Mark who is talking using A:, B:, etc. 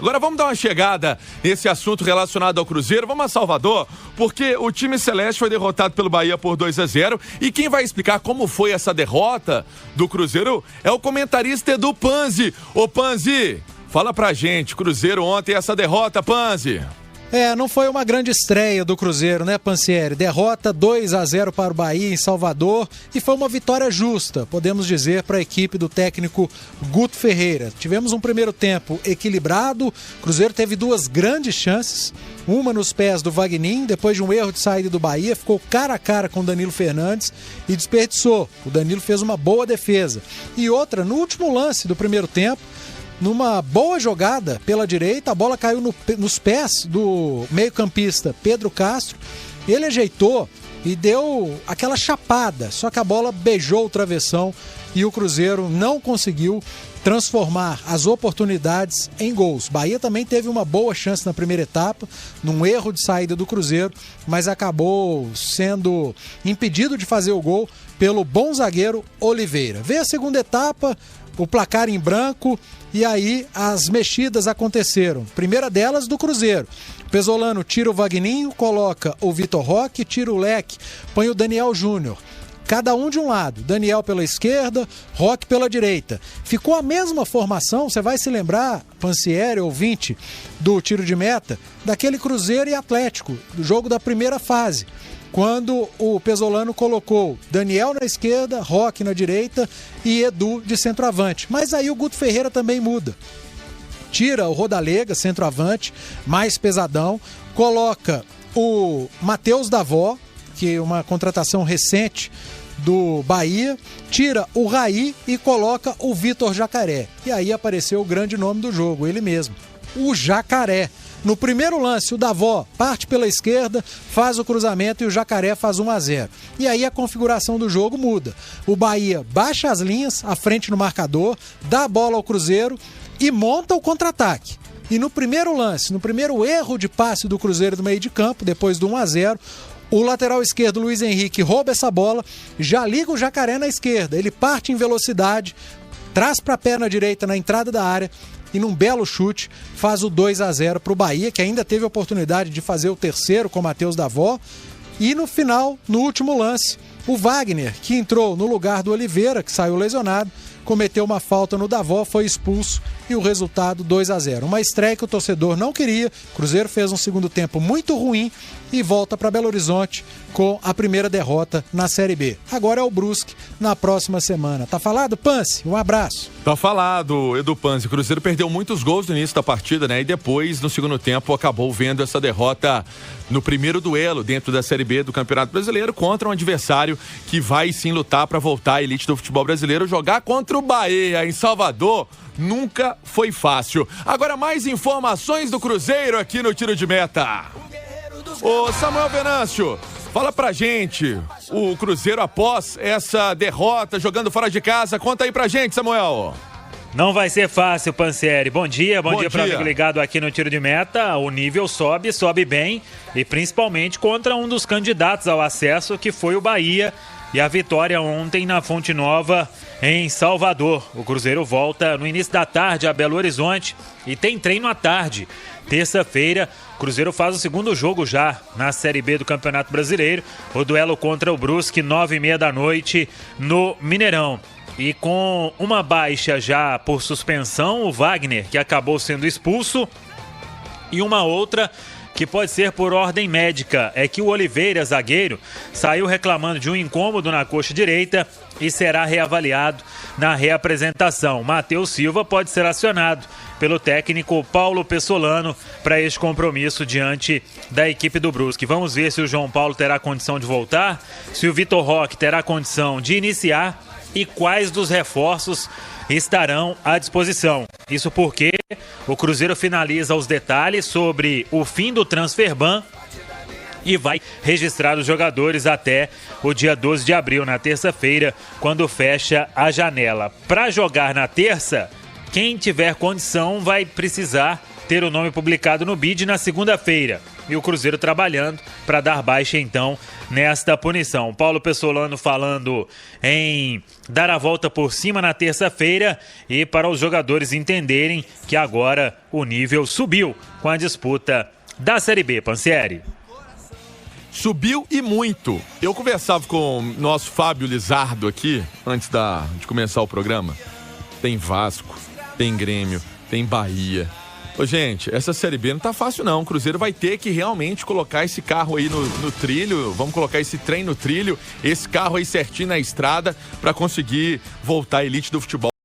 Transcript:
A: Agora vamos dar uma chegada nesse assunto relacionado ao Cruzeiro. Vamos a Salvador, porque o time celeste foi derrotado pelo Bahia por 2-0. E quem vai explicar como foi essa derrota do Cruzeiro é o comentarista Edu Panzi. Ô Panzi, fala pra gente, Cruzeiro ontem, essa derrota, Panzi.
B: Não foi uma grande estreia do Cruzeiro, né, Pansieri? Derrota 2-0 para o Bahia em Salvador e foi uma vitória justa, podemos dizer, para a equipe do técnico Guto Ferreira. Tivemos um primeiro tempo equilibrado, o Cruzeiro teve duas grandes chances, uma nos pés do Wagninho, depois de um erro de saída do Bahia, ficou cara a cara com o Danilo Fernandes e desperdiçou. O Danilo fez uma boa defesa. E outra, no último lance do primeiro tempo, numa boa jogada pela direita, a bola caiu nos pés do meio-campista Pedro Castro. Ele ajeitou e deu aquela chapada, só que a bola beijou o travessão e o Cruzeiro não conseguiu transformar as oportunidades em gols. Bahia também teve uma boa chance na primeira etapa, num erro de saída do Cruzeiro, mas acabou sendo impedido de fazer o gol pelo bom zagueiro Oliveira. Veio a segunda etapa, o placar em branco, e aí as mexidas aconteceram. Primeira delas do Cruzeiro. Pesolano tira o Wagninho, coloca o Vitor Roque, tira o Leque, põe o Daniel Júnior. Cada um de um lado, Daniel pela esquerda, Roque pela direita. Ficou a mesma formação, você vai se lembrar, Pansieri, ouvinte do tiro de meta, daquele Cruzeiro e Atlético, do jogo da primeira fase, quando o Pesolano colocou Daniel na esquerda, Roque na direita e Edu de centroavante. Mas aí o Guto Ferreira também muda. Tira o Rodalega, centroavante, mais pesadão, coloca o Matheus Davó, que é uma contratação recente do Bahia, tira o Raí e coloca o Vitor Jacaré. E aí apareceu o grande nome do jogo, ele mesmo, o Jacaré. No primeiro lance, o Davó parte pela esquerda, faz o cruzamento e o Jacaré faz 1-0. E aí a configuração do jogo muda. O Bahia baixa as linhas, à frente no marcador, dá a bola ao Cruzeiro e monta o contra-ataque. E no primeiro lance, no primeiro erro de passe do Cruzeiro do meio de campo, depois do 1-0, o lateral esquerdo, Luiz Henrique, rouba essa bola, já liga o Jacaré na esquerda. Ele parte em velocidade, traz para a perna direita na entrada da área e num belo chute faz o 2-0 para o Bahia, que ainda teve a oportunidade de fazer o terceiro com o Matheus Davó. E no final, no último lance, o Wagner, que entrou no lugar do Oliveira, que saiu lesionado, cometeu uma falta no Davó, foi expulso e o resultado 2-0. Uma estreia que o torcedor não queria. O Cruzeiro fez um segundo tempo muito ruim e volta para Belo Horizonte com a primeira derrota na Série B. Agora é o Brusque na próxima semana. Tá falado, Pansi? Um abraço.
A: Tá falado, Edu Panzi. O Cruzeiro perdeu muitos gols no início da partida, né? E depois, no segundo tempo, acabou vendo essa derrota no primeiro duelo dentro da Série B do Campeonato Brasileiro contra um adversário que vai sim lutar para voltar à elite do futebol brasileiro. Jogar contra o Bahia em Salvador nunca foi fácil. Agora mais informações do Cruzeiro aqui no Tiro de Meta. Ô Samuel Venâncio, fala pra gente, o Cruzeiro após essa derrota, jogando fora de casa, conta aí pra gente, Samuel.
C: Não vai ser fácil, Pansieri. Bom dia para o amigo ligado aqui no Tiro de Meta. O nível sobe bem e principalmente contra um dos candidatos ao acesso, que foi o Bahia. E a vitória ontem na Fonte Nova, em Salvador. O Cruzeiro volta no início da tarde a Belo Horizonte e tem treino à tarde. Terça-feira, o Cruzeiro faz o segundo jogo já na Série B do Campeonato Brasileiro. O duelo contra o Brusque, 9h30 da noite, no Mineirão. E com uma baixa já por suspensão, o Wagner, que acabou sendo expulso, e uma outra que pode ser por ordem médica, é que o Oliveira, zagueiro, saiu reclamando de um incômodo na coxa direita e será reavaliado na reapresentação. Matheus Silva pode ser acionado pelo técnico Paulo Pesolano para este compromisso diante da equipe do Brusque. Vamos ver se o João Paulo terá condição de voltar, se o Vitor Roque terá condição de iniciar e quais dos reforços estarão à disposição. Isso porque o Cruzeiro finaliza os detalhes sobre o fim do transfer ban e vai registrar os jogadores até o dia 12 de abril, na terça-feira, quando fecha a janela. Para jogar na terça, quem tiver condição vai precisar ter o nome publicado no BID na segunda-feira. e o Cruzeiro trabalhando para dar baixa então nesta punição. Paulo Pessolano falando em dar a volta por cima na terça-feira e para os jogadores entenderem que agora o nível subiu com a disputa da Série B, Pansieri.
A: Subiu e muito. Eu conversava com o nosso Fábio Lizardo aqui, antes de começar o programa. Tem Vasco, tem Grêmio, tem Bahia. Ô, gente, essa Série B não tá fácil não. O Cruzeiro vai ter que realmente colocar esse carro aí no trilho, vamos colocar esse trem no trilho, esse carro aí certinho na estrada para conseguir voltar à elite do futebol.